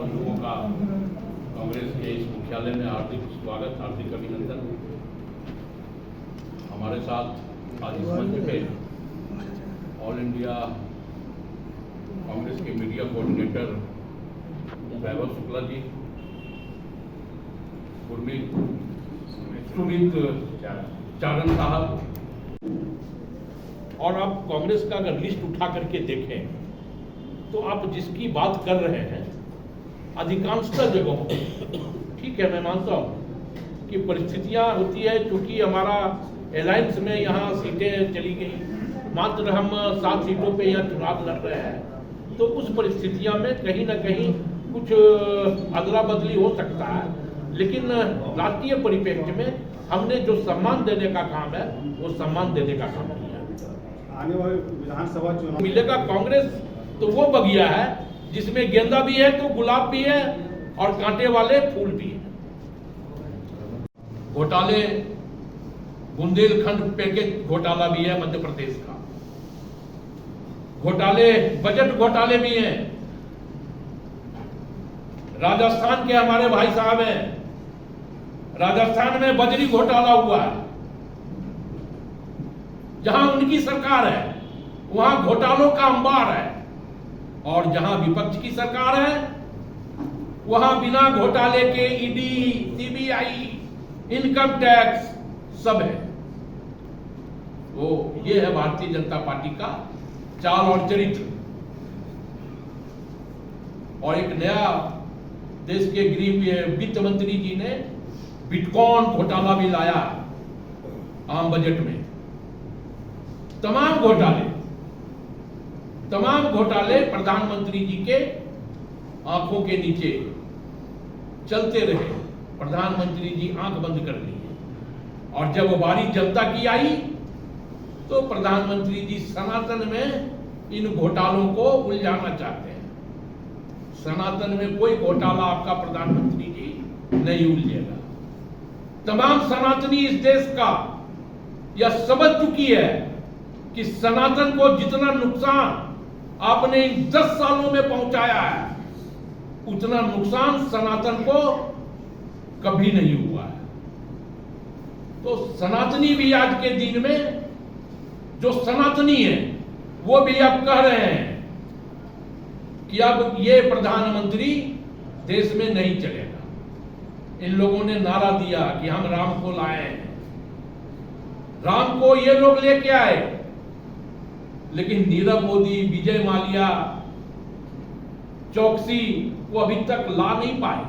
हम लोगों का कांग्रेस के इस मुख्यालय में हार्दिक स्वागत, हार्दिक अभिनंदन। हमारे साथ आज इस मंच पे ऑल इंडिया कांग्रेस के मीडिया कोऑर्डिनेटर वैभव शुक्ला जी, गुरमीत चारण साहब, और आप कांग्रेस का अगर लिस्ट उठा करके देखें तो आप जिसकी बात कर रहे हैं अधिकांशतः जगहों, ठीक है मैं मानता हूँ कि परिस्थितियाँ होती है, क्योंकि हमारा अलायंस में यहाँ सीटें चली गई, मात्र हम 7 सीटों पे यहाँ चुनाव लड़ रहे हैं, तो उस परिस्थितियाँ में कहीं ना कहीं कुछ अदला बदली हो सकता है, लेकिन राष्ट्रीय परिप्रेक्ष्य में हमने जो सम्मान देने का काम है वो सम्मान देने का काम किया। आने वाले विधानसभा चुनाव मिलेगा कांग्रेस तो वो बगिया है जिसमें गेंदा भी है तो गुलाब भी है और कांटे वाले फूल भी है। घोटाले, बुंदेलखंड पैकेज घोटाला भी है मध्य प्रदेश का, घोटाले, बजट घोटाले भी हैं। राजस्थान के हमारे भाई साहब हैं, राजस्थान में बजरी घोटाला हुआ है, जहां उनकी सरकार है वहां घोटालों का अंबार है, और जहां विपक्ष की सरकार है वहां बिना घोटाले के ईडी, सीबीआई, इनकम टैक्स सब है। वो ये है भारतीय जनता पार्टी का चाल और चरित्र। और एक नया देश के गृह वित्त मंत्री जी ने बिटकॉइन घोटाला भी लाया आम बजट में। तमाम घोटाले प्रधानमंत्री जी के आंखों के नीचे चलते रहे, प्रधानमंत्री जी आंख बंद कर लिए, और जब बारी जनता की आई तो प्रधानमंत्री जी सनातन में इन घोटालों को उलझाना चाहते हैं। सनातन में कोई घोटाला आपका प्रधानमंत्री जी नहीं उलझेगा। तमाम सनातनी इस देश का यह समझ चुकी है कि सनातन को जितना नुकसान आपने इन 10 सालों में पहुंचाया है उतना नुकसान सनातन को कभी नहीं हुआ है। तो सनातनी भी आज के दिन में, जो सनातनी है वो भी अब कह रहे हैं कि अब ये प्रधानमंत्री देश में नहीं चलेगा। इन लोगों ने नारा दिया कि हम राम को लाए हैं, राम को ये लोग लेके आए, लेकिन नीरव मोदी, विजय माल्या, चौकसी वो अभी तक ला नहीं पाए,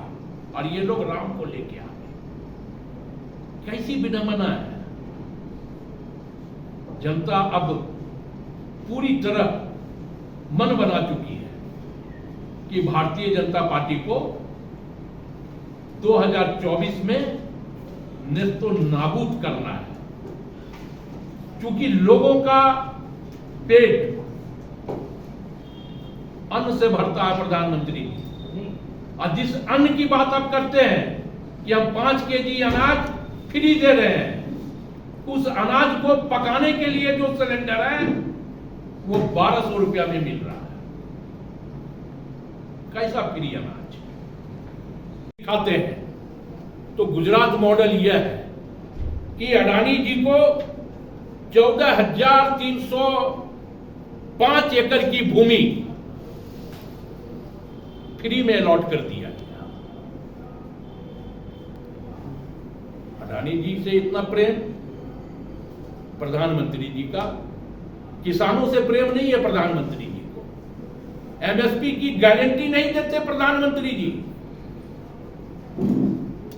और ये लोग राम को लेके आ गए। कैसी विडंबना है। जनता अब पूरी तरह मन बना चुकी है कि भारतीय जनता पार्टी को 2024 में नेस्तो नाबूद करना है, क्योंकि लोगों का पेट अन्न से भरता है प्रधानमंत्री, और जिस अन्न की बात आप करते हैं कि हम 5 केजी अनाज फ्री दे रहे हैं, उस अनाज को पकाने के लिए जो सिलेंडर है वो 1200 रुपया में मिल रहा है। कैसा फ्री अनाज खाते हैं। तो गुजरात मॉडल यह है कि अडानी जी को 14,305 एकड़ की भूमि फ्री में अलॉट कर दिया गया। अडानी जी से इतना प्रेम प्रधानमंत्री जी का, किसानों से प्रेम नहीं है प्रधानमंत्री जी को। एमएसपी की गारंटी नहीं देते प्रधानमंत्री जी,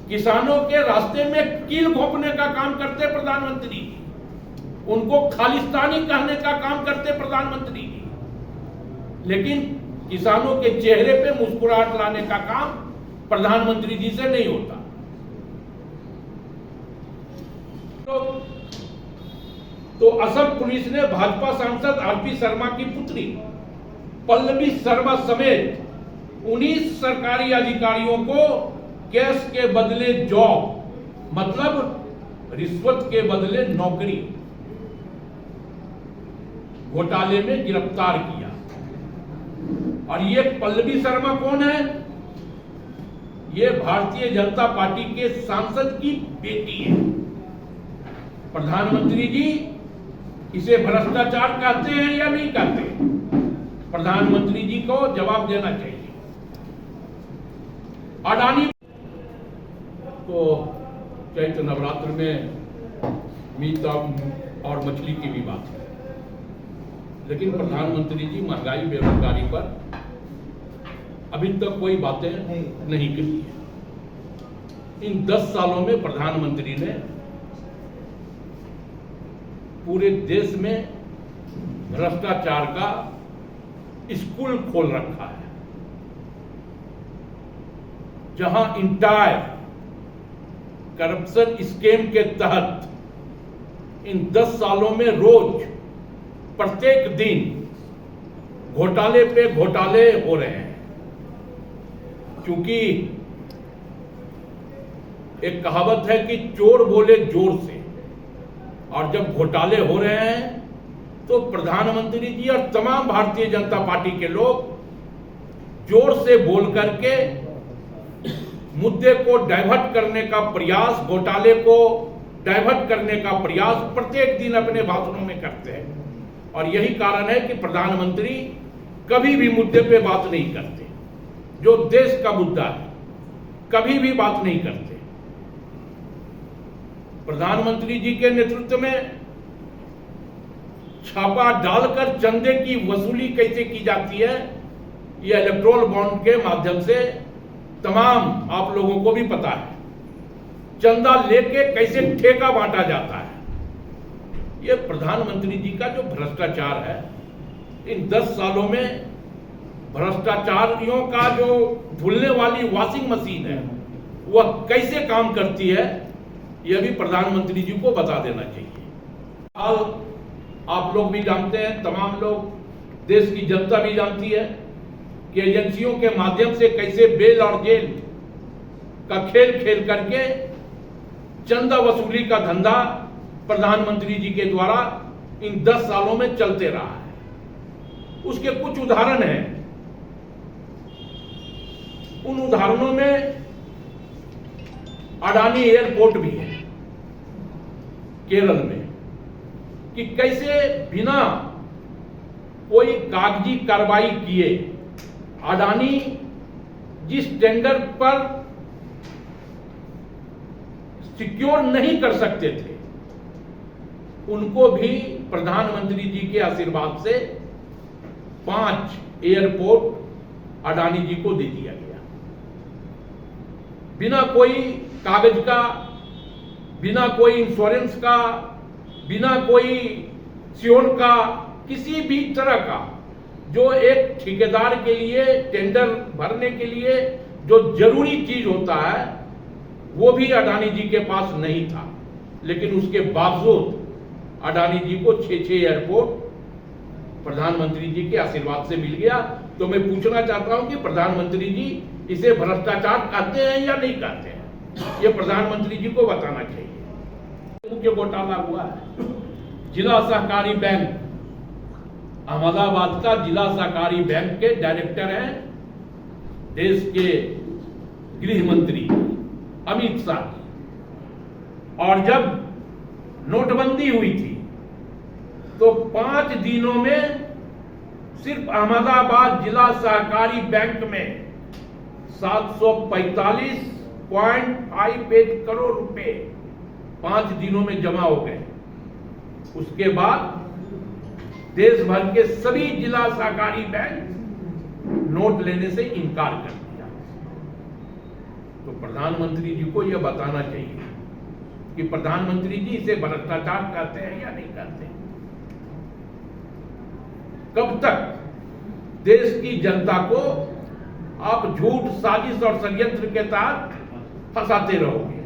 किसानों के रास्ते में कील घोंपने का काम करते प्रधानमंत्री जी, उनको खालिस्तानी कहने का काम करते प्रधानमंत्री जी, लेकिन किसानों के चेहरे पे मुस्कुराहट लाने का काम प्रधानमंत्री जी से नहीं होता। तो असम पुलिस ने भाजपा सांसद आरपी शर्मा की पुत्री पल्लवी शर्मा समेत 19 सरकारी अधिकारियों को कैश के बदले जॉब, मतलब रिश्वत के बदले नौकरी घोटाले में गिरफ्तार किया। और ये पल्लवी शर्मा कौन है? ये भारतीय जनता पार्टी के सांसद की बेटी है। प्रधानमंत्री जी इसे भ्रष्टाचार कहते हैं या नहीं कहते? प्रधानमंत्री जी को जवाब देना चाहिए। अडानी तो चैत्र नवरात्र में मीट और मछली की भी बात है, लेकिन प्रधानमंत्री जी महंगाई बेरोजगारी पर अभी तक कोई बातें नहीं कही है। इन 10 सालों में प्रधानमंत्री ने पूरे देश में भ्रष्टाचार का स्कूल खोल रखा है, जहां इंटायर करप्शन स्कीम के तहत इन 10 सालों में रोज प्रत्येक दिन घोटाले पे घोटाले हो रहे हैं। क्योंकि एक कहावत है कि चोर बोले जोर से, और जब घोटाले हो रहे हैं तो प्रधानमंत्री जी और तमाम भारतीय जनता पार्टी के लोग जोर से बोल करके मुद्दे को डाइवर्ट करने का प्रयास, घोटाले को डाइवर्ट करने का प्रयास प्रत्येक दिन अपने भाषणों में करते हैं। और यही कारण है कि प्रधानमंत्री कभी भी मुद्दे पे बात नहीं करते। जो देश का मुद्दा है कभी भी बात नहीं करते। प्रधानमंत्री जी के नेतृत्व में छापा डालकर चंदे की वसूली कैसे की जाती है, यह इलेक्ट्रोल बॉन्ड के माध्यम से तमाम आप लोगों को भी पता है। चंदा लेके कैसे ठेका बांटा जाता है, यह प्रधानमंत्री जी का जो भ्रष्टाचार है, इन 10 सालों में भ्रष्टाचारियों का जो धुलने वाली वॉशिंग मशीन है वह कैसे काम करती है, यह भी प्रधानमंत्री जी को बता देना चाहिए। हाल आप लोग भी जानते हैं, तमाम लोग, देश की जनता भी जानती है कि एजेंसियों के माध्यम से कैसे बेल और जेल का खेल खेल करके चंदा वसूली का धंधा प्रधानमंत्री जी के द्वारा इन 10 सालों में चलते रहा है। उसके कुछ उदाहरण हैं। उन उदाहरणों में अडानी एयरपोर्ट भी है केरल में, कि कैसे बिना कोई कागजी कार्रवाई किए अडानी जिस टेंडर पर सिक्योर नहीं कर सकते थे, उनको भी प्रधानमंत्री जी के आशीर्वाद से 5 एयरपोर्ट अडानी जी को दे दिया गया। बिना कोई कागज का, बिना कोई इंश्योरेंस का, बिना कोई स्योर का, किसी भी तरह का जो एक ठेकेदार के लिए टेंडर भरने के लिए जो जरूरी चीज होता है, वो भी अडानी जी के पास नहीं था। लेकिन उसके बावजूद अडानी जी को 6 एयरपोर्ट प्रधानमंत्री जी के आशीर्वाद से मिल गया। तो मैं पूछना चाहता हूं कि प्रधानमंत्री जी इसे भ्रष्टाचार कहते हैं या नहीं कहते हैं, ये प्रधानमंत्री जी को बताना चाहिए। मुख्य घोटाला हुआ है जिला सहकारी बैंक, अहमदाबाद का जिला सहकारी बैंक के डायरेक्टर हैं देश के गृह मंत्री अमित शाह। और जब नोटबंदी हुई थी तो 5 दिनों में सिर्फ अहमदाबाद जिला सहकारी बैंक में 745.58 करोड़ रुपए 5 दिनों में जमा हो गए। उसके बाद देश भर के सभी जिला सहकारी बैंक नोट लेने से इनकार कर दिया। तो प्रधानमंत्री जी को यह बताना चाहिए कि प्रधानमंत्री जी इसे भ्रष्टाचार कहते हैं या नहीं कहते। कब तक देश की जनता को आप झूठ, साजिश और षड्यंत्र के तहत फंसाते रहोगे।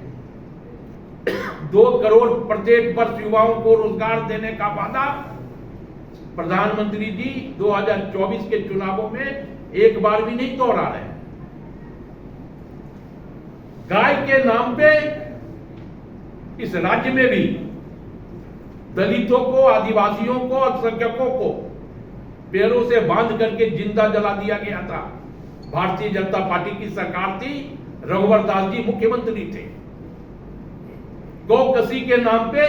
2 करोड़ प्रत्येक वर्ष युवाओं को रोजगार देने का वादा प्रधानमंत्री जी 2024 के चुनावों में एक बार भी नहीं दोहरा रहे। गाय के नाम पे इस राज्य में भी दलितों को, आदिवासियों को, अल्पसंख्यकों को पैरों से बांध करके जिंदा जला दिया गया था। भारतीय जनता पार्टी की सरकार थी, रघुवर दास जी मुख्यमंत्री थे। गौकसी के नाम पे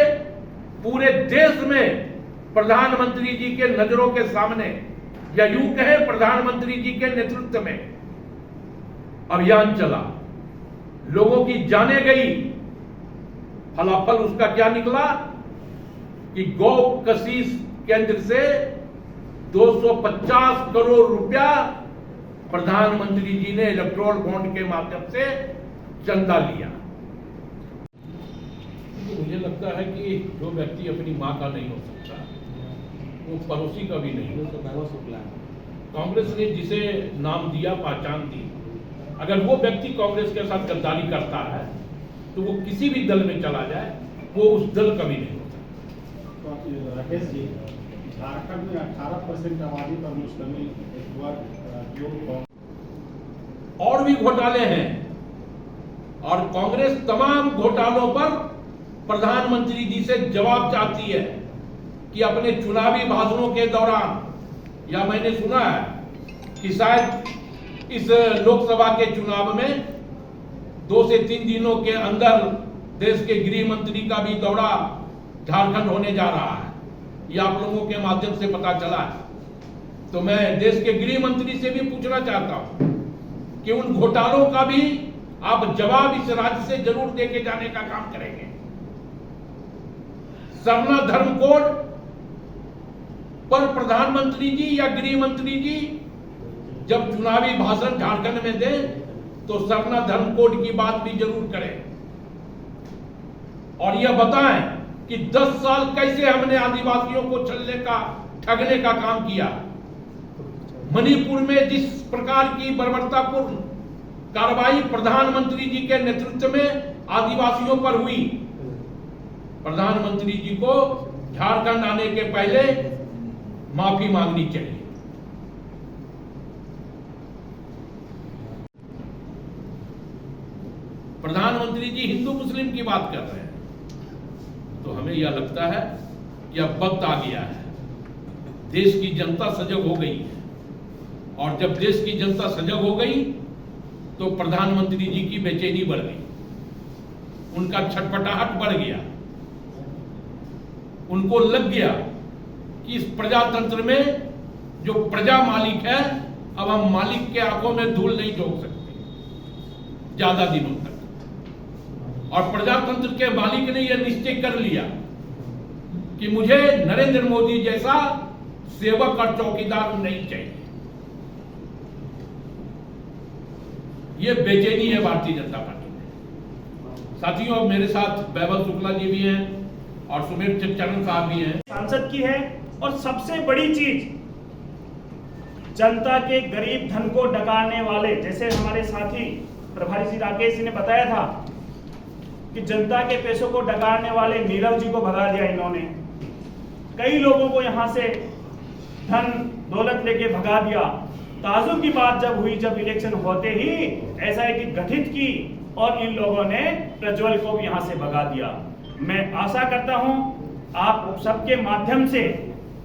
पूरे देश में प्रधानमंत्री जी के नजरों के सामने, या यूं कहे प्रधानमंत्री जी के नेतृत्व में अभियान चला, लोगों की जाने गई। फलाफल उसका क्या निकला कि गौकसी केंद्र से 250 करोड़ रुपया प्रधानमंत्री जी ने इलेक्टोरल बॉन्ड के माध्यम से चंदा लिया। मुझे लगता है कि जो व्यक्ति अपनी मां का नहीं हो सकता वो पड़ोसी का भी नहीं हो सकता। कांग्रेस ने जिसे नाम दिया, पहचान दी, अगर वो व्यक्ति कांग्रेस के साथ गद्दारी करता है तो वो किसी भी दल में चला जाए, वो उस दल का भी नहीं हो सकता। तो राकेश जी, झारखंड में 18% आबादी पर मुश्तमिल एक वर्ग और भी घोटाले हैं, और कांग्रेस तमाम घोटालों पर प्रधानमंत्री जी से जवाब चाहती है कि अपने चुनावी भाषणों के दौरान, या मैंने सुना है कि शायद इस लोकसभा के चुनाव में 2 से 3 दिनों के अंदर देश के गृह मंत्री का भी दौरा झारखंड होने जा रहा है, यह आप लोगों के माध्यम से पता चला है। तो मैं देश के गृह मंत्री से भी पूछना चाहता हूं कि उन घोटालों का भी आप जवाब इस राज्य से जरूर देके जाने का काम करेंगे। सरना धर्म कोड पर प्रधानमंत्री जी या गृह मंत्री जी जब चुनावी भाषण झारखंड में दें तो सरना धर्म कोड की बात भी जरूर करें, और यह बताएं कि 10 साल कैसे हमने आदिवासियों को ठगने का काम किया। मणिपुर में जिस प्रकार की बर्बरतापूर्ण कार्रवाई प्रधानमंत्री जी के नेतृत्व में आदिवासियों पर हुई, प्रधानमंत्री जी को झारखंड आने के पहले माफी मांगनी चाहिए। प्रधानमंत्री जी हिंदू मुस्लिम की बात कर रहे हैं, तो हमें यह लगता है कि अब वक्त आ गया है, देश की जनता सजग हो गई है, और जब देश की जनता सजग हो गई तो प्रधानमंत्री जी की बेचैनी बढ़ गई, उनका छटपटाहट बढ़ गया, उनको लग गया कि इस प्रजातंत्र में जो प्रजा मालिक है, अब हम मालिक के आंखों में धूल नहीं झोंक सकते ज्यादा दिनों तक। और प्रजातंत्र के मालिक ने यह निश्चय कर लिया कि मुझे नरेंद्र मोदी जैसा सेवक और चौकीदार नहीं चाहिए। ये बेचैनी है भारतीय जनता पार्टी में। साथियों, अब मेरे साथ वैभव शुक्ला जी भी हैं और सुमेर चरण साहब भी हैं। सांसद की है, और सबसे बड़ी चीज जनता के गरीब धन को डकारने वाले, जैसे हमारे साथी प्रभारी जी राकेश जी ने बताया था कि जनता के पैसों को डकारने वाले नीरव जी को भगा दिया इन्होंने। कई लोगों को यहां से धन दौलत लेके भगा दिया। ताजुब की बात जब हुई, जब इलेक्शन होते ही एसआईटी गठित की और इन लोगों ने प्रज्वल को भी यहां से भगा दिया। मैं आशा करता हूं आप सबके माध्यम से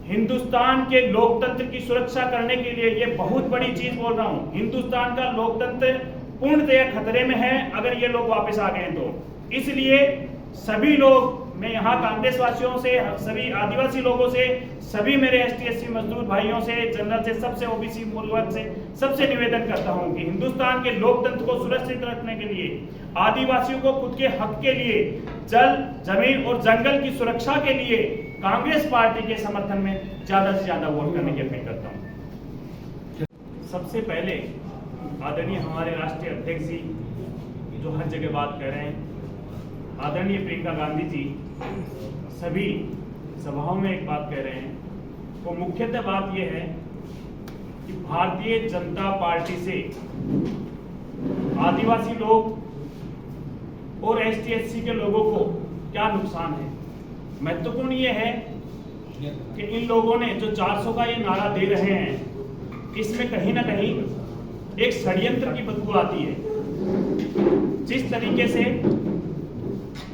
हिंदुस्तान के लोकतंत्र की सुरक्षा करने के लिए, ये बहुत बड़ी चीज बोल रहा हूं, हिंदुस्तान का लोकतंत्र पूर्णतया खतरे में है अगर ये लोग वापस आ गए तो। इसलिए सभी लोग, मैं यहाँ कांग्रेस वासियों से, सभी आदिवासी लोगों से, सभी मेरे एसटी/एससी मजदूर भाइयों से, जनरल से, सबसे ओबीसी मूल वर्ग से सबसे निवेदन करता हूँ कि हिंदुस्तान के लोकतंत्र को सुरक्षित रखने के लिए, आदिवासियों को खुद के हक के लिए, जल, जमीन और जंगल की सुरक्षा के लिए कांग्रेस पार्टी के समर्थन में ज्यादा से ज्यादा वोट करने की अपील करता हूँ। सबसे पहले आदरणीय हमारे राष्ट्रीय अध्यक्ष जी जो हर जगह बात कर रहे हैं, आदरणीय प्रियंका गांधी जी सभी सभाओं में एक बात कह रहे हैं, वो मुख्यतः बात यह है कि भारतीय जनता पार्टी से आदिवासी लोग और एसटी/एससी के लोगों को क्या नुकसान है। महत्वपूर्ण ये है कि इन लोगों ने जो 400 का ये नारा दे रहे हैं, इसमें कहीं ना कहीं एक षड्यंत्र की बदबू आती है। जिस तरीके से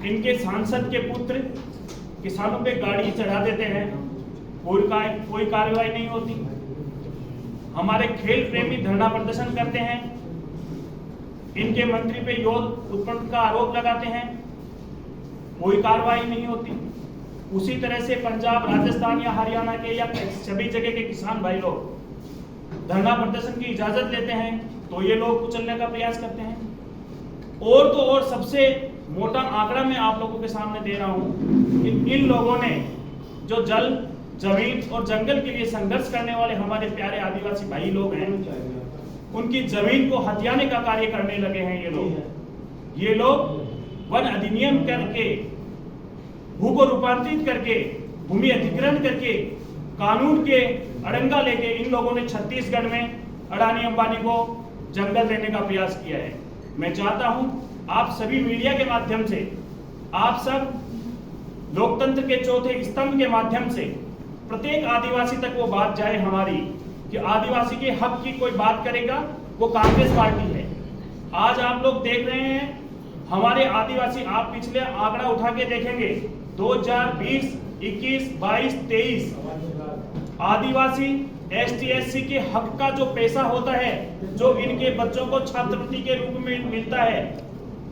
इनके सांसद के पुत्र किसानों पे गाड़ी चढ़ा देते हैं, कोई कार्रवाई नहीं होती। हमारे खेल प्रेमी धरना प्रदर्शन करते हैं, इनके मंत्री पे युद्ध उत्पन्न का आरोप लगाते हैं, कोई कार्रवाई नहीं होती। उसी तरह से पंजाब, राजस्थान या हरियाणा के या सभी जगह के किसान भाई लोग धरना प्रदर्शन की इजाजत लेते हैं तो ये लोग कुचलने का प्रयास करते हैं। और तो और सबसे मोटा आंकड़ा मैं आप लोगों के सामने दे रहा हूं कि इन लोगों ने जो जल, जमीन और जंगल के लिए संघर्ष करने वाले हमारे प्यारे आदिवासी भाई लोग हैं, उनकी जमीन को हथियाने का कार्य करने लगे हैं ये लोग वन अधिनियम करके, भू को रूपांतरित करके, भूमि अधिग्रहण करके, कानून के अड़ंगा लेके इन लोगों ने छत्तीसगढ़ में अडानी अंबानी को जंगल देने का प्रयास किया है। मैं चाहता हूं आप सभी मीडिया के माध्यम से, आप सब लोकतंत्र के चौथे स्तंभ के माध्यम से प्रत्येक आदिवासी तक वो बात जाए हमारी कि आदिवासी के हक की कोई बात करेगा वो कांग्रेस पार्टी है। आज आप लोग देख रहे हैं हमारे आदिवासी, आप पिछले आंकड़ा उठा के देखेंगे 2020, 21, 22, 23 आदिवासी ST SC के हक का जो पैसा होता है, जो इनके बच्चों को छात्रवृत्ति के रूप में मिलता है,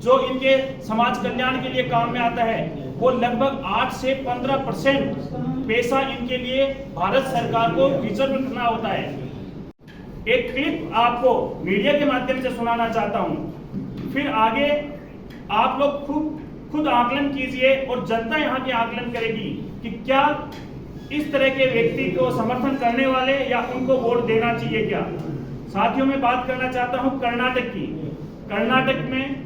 जो इनके समाज कल्याण के लिए काम में आता है, वो लगभग 8 से 15% पैसा इनके लिए भारत सरकार को रिजर्व करना होता है। एक क्लिप आपको मीडिया के माध्यम से सुनाना चाहता हूं, फिर आगे आप लोग खुद आकलन कीजिए और जनता यहाँ की आकलन करेगी कि क्या इस तरह के व्यक्ति को समर्थन करने वाले या उनको वोट देना चाहिए क्या। साथियों, मैं बात करना चाहता हूं कर्नाटक की। कर्नाटक में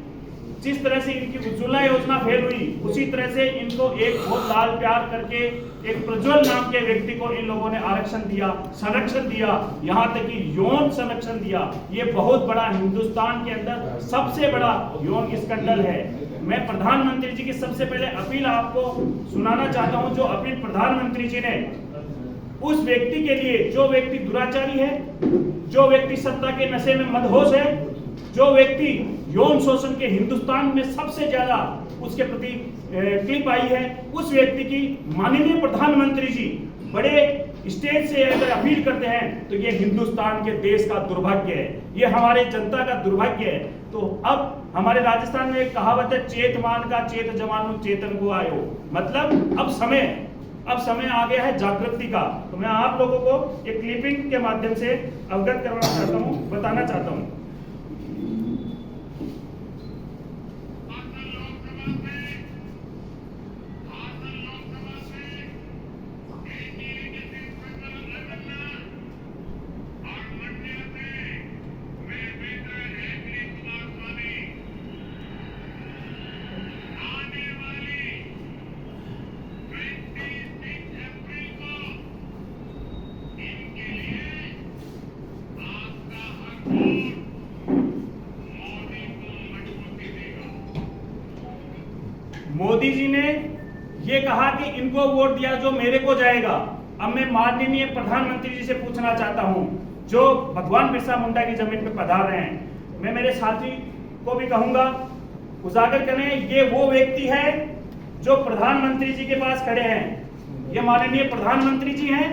जिस तरह से इनकी उज्ज्वला योजना फेल हुई, उसी तरह से इनको एक बहुत लाल प्यार करके एक प्रज्वल नाम के व्यक्ति को इन लोगों ने आरक्षण दिया, संरक्षण दिया, यहाँ तक कि यौन संरक्षण दिया। ये बहुत बड़ा, हिंदुस्तान के अंदर सबसे बड़ा यौन स्कैंडल है। मैं प्रधानमंत्री जी की सबसे पहले अपील आपको सुनाना चाहता हूं, जो अपील प्रधानमंत्री जी ने उस व्यक्ति के लिए, जो व्यक्ति दुराचारी है, जो व्यक्ति सत्ता के नशे में मदहोश है, जो व्यक्ति यौन शोषण के हिंदुस्तान में सबसे ज्यादा उसके प्रति क्लिप आई है, उस व्यक्ति की माननीय प्रधानमंत्री जी बड़े स्टेज से अगर अपील करते हैं तो ये हिंदुस्तान के देश का दुर्भाग्य है, ये हमारे जनता का दुर्भाग्य है। तो अब हमारे राजस्थान में एक कहावत है, चेत मान का चेत जवानु चेतन को आयो, मतलब अब समय आ गया है जागृति का। तो मैं आप लोगों को एक क्लिपिंग के माध्यम से अवगत करवाना चाहता हूँ, बताना चाहता हूँ। मोदी जी ने ये कहा कि इनको वोट दिया जो मेरे को जाएगा। अब मैं माननीय प्रधानमंत्री जी से पूछना चाहता हूं, जो भगवान बिरसा मुंडा की जमीन पे पधार रहे हैं, मैं मेरे साथी को भी कहूंगा उजागर करें, ये वो व्यक्ति है जो प्रधानमंत्री जी के पास खड़े हैं। ये माननीय प्रधानमंत्री जी हैं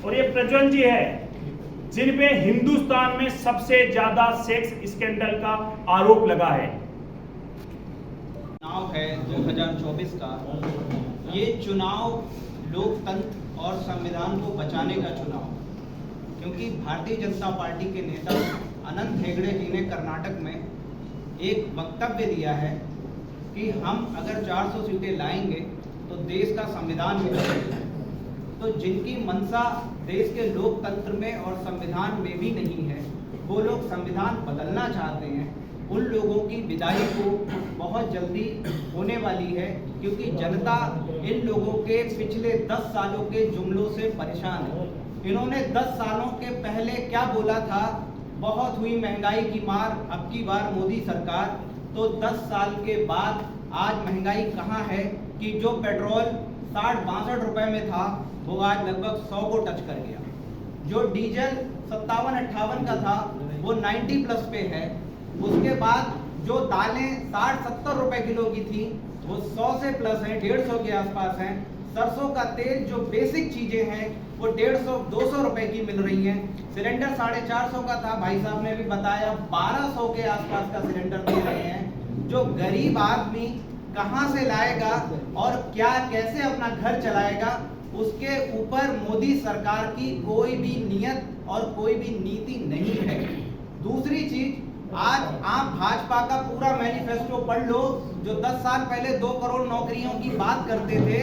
और ये प्रज्वल जी है, जिन पे हिंदुस्तान में सबसे ज्यादा सेक्स स्कैंडल का आरोप लगा है। चुनाव है 2024 का। ये चुनाव लोकतंत्र और संविधान को बचाने का चुनाव, क्योंकि भारतीय जनता पार्टी के नेता अनंत हेगड़े जी ने कर्नाटक में एक वक्तव्य दिया है कि हम अगर 400 सीटें लाएंगे तो देश का संविधान बिगड़ेगा। तो जिनकी मंशा देश के लोकतंत्र में और संविधान में भी नहीं है, वो लोग संविधान बदलना चाहते हैं, उन लोगों की विदाई को बहुत जल्दी होने वाली है, क्योंकि जनता इन लोगों के पिछले 10 सालों के जुमलों से परेशान है। इन्होंने 10 सालों के पहले क्या बोला था, बहुत हुई महंगाई की मार, अब की बार मोदी सरकार। तो 10 साल के बाद आज महंगाई कहाँ है कि जो पेट्रोल 60-62 रुपए में था वो आज लगभग 100 को टच कर गया। जो डीजल 57-58 का था वो 90 प्लस पे है। उसके बाद जो दालें 60-70 रुपए किलो की थी वो 100 से प्लस है, 150 के आसपास हैं। सरसों का तेल जो बेसिक चीजें हैं वो 150-200 रुपए की मिल रही हैं। सिलेंडर 450 का था, भाई साहब ने भी बताया 1200 के आसपास का सिलेंडर दे रहे हैं। जो गरीब आदमी कहां से लाएगा और क्या कैसे अपना घर चलाएगा, उसके ऊपर मोदी सरकार की कोई भी नियत और कोई भी नीति नहीं है। दूसरी चीज, आज आप भाजपा का पूरा मैनिफेस्टो पढ़ लो, जो 10 साल पहले 2 करोड़ नौकरियों की बात करते थे,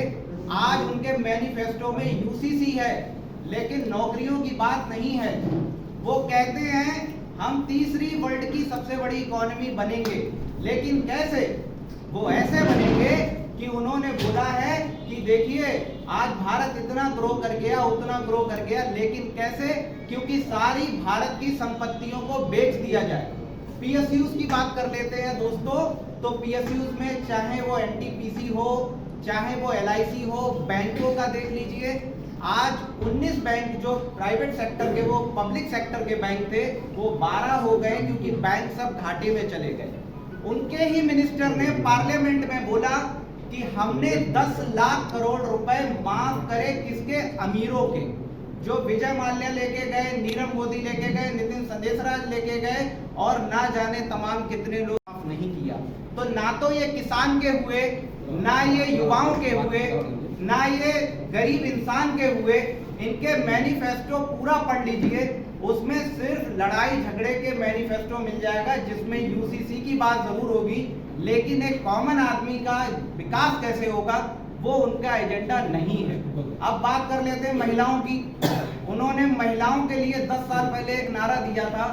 आज उनके मैनिफेस्टो में यूसीसी है लेकिन नौकरियों की बात नहीं है। वो कहते हैं हम तीसरी वर्ल्ड की सबसे बड़ी इकोनॉमी बनेंगे, लेकिन कैसे? वो ऐसे बनेंगे कि उन्होंने बोला है कि देखिए आज भारत इतना ग्रो कर गया, उतना ग्रो कर गया, लेकिन कैसे? क्योंकि सारी भारत की संपत्तियों को बेच दिया जाए। पीएसयूज की बात कर लेते हैं दोस्तों, तो पीएसयूज में चाहे वो एनटीपीसी हो, चाहे वो एलआईसी हो, बैंकों का देख लीजिए। आज 19 बैंक जो प्राइवेट सेक्टर के, वो पब्लिक सेक्टर के बैंक थे, वो 12 हो गए क्योंकि बैंक सब घाटे में चले गए। उनके ही मिनिस्टर ने पार्लियामेंट में बोला कि हमने 10 लाख करोड़ रुपए माफ करे, किसके? अमीरों के। जो विजय माल्या लेके गए, नीरव मोदी लेके गए, नितिन संदेशराज लेके गए और ना जाने तमाम कितने लोग माफ नहीं किया। तो ना तो ये किसान के हुए, ना ये युवाओं के हुए, ना ये गरीब इंसान के हुए। इनके मैनिफेस्टो पूरा पढ़ लीजिए, उसमें सिर्फ लड़ाई झगड़े के मैनिफेस्टो मिल जाएगा, जिसमें यूसीसी की बात जरूर होगी, लेकिन एक कॉमन आदमी का विकास कैसे होगा वो उनका एजेंडा नहीं है। अब बात कर लेते हैं महिलाओं की। उन्होंने महिलाओं के लिए 10 साल पहले एक नारा दिया था,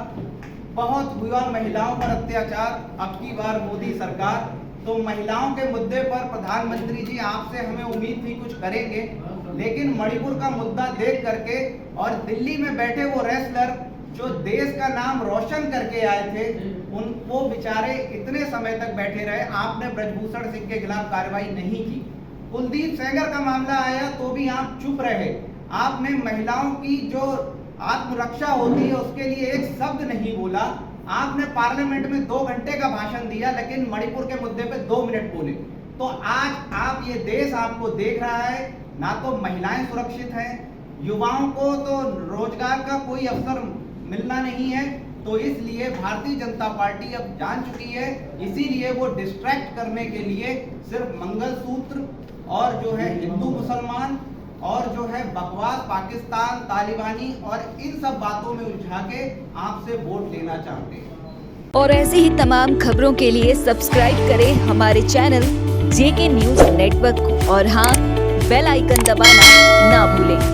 बहुत हुआ महिलाओं पर अत्याचार, अब की बार मोदी सरकार। तो महिलाओं के मुद्दे पर प्रधानमंत्री जी आपसे हमें उम्मीद थी कुछ करेंगे, लेकिन मणिपुर का मुद्दा देख करके और दिल्ली में बैठे वो रेसलर जो देश का नाम रोशन करके आए थे, उनको बेचारे इतने समय तक बैठे रहे। आपने ब्रजभूषण सिंह के खिलाफ कार्रवाई नहीं की। कुलदीप सेंगर का मामला आया तो भी आप चुप रहे। आपने महिलाओं की जो आत्मरक्षा होती है उसके लिए एक शब्द नहीं बोला। आपने पार्लियामेंट में 2 घंटे का भाषण दिया, लेकिन मणिपुर के मुद्दे पे 2 मिनट बोले। तो आज आप, ये देश आपको देख रहा है, ना तो महिलाएं सुरक्षित हैं, युवाओं को तो रोजगार का कोई अवसर मिलना नहीं है। तो इसलिए भारतीय जनता पार्टी अब जान चुकी है, इसीलिए वो डिस्ट्रैक्ट करने के लिए सिर्फ मंगलसूत्र और जो है हिंदू मुसलमान और जो है बकवास पाकिस्तान तालिबानी और इन सब बातों में उलझा के आपसे वोट लेना चाहते हैं। और ऐसी ही तमाम खबरों के लिए सब्सक्राइब करें हमारे चैनल जेके न्यूज नेटवर्क को, और हाँ, बेल आइकन दबाना ना भूलें।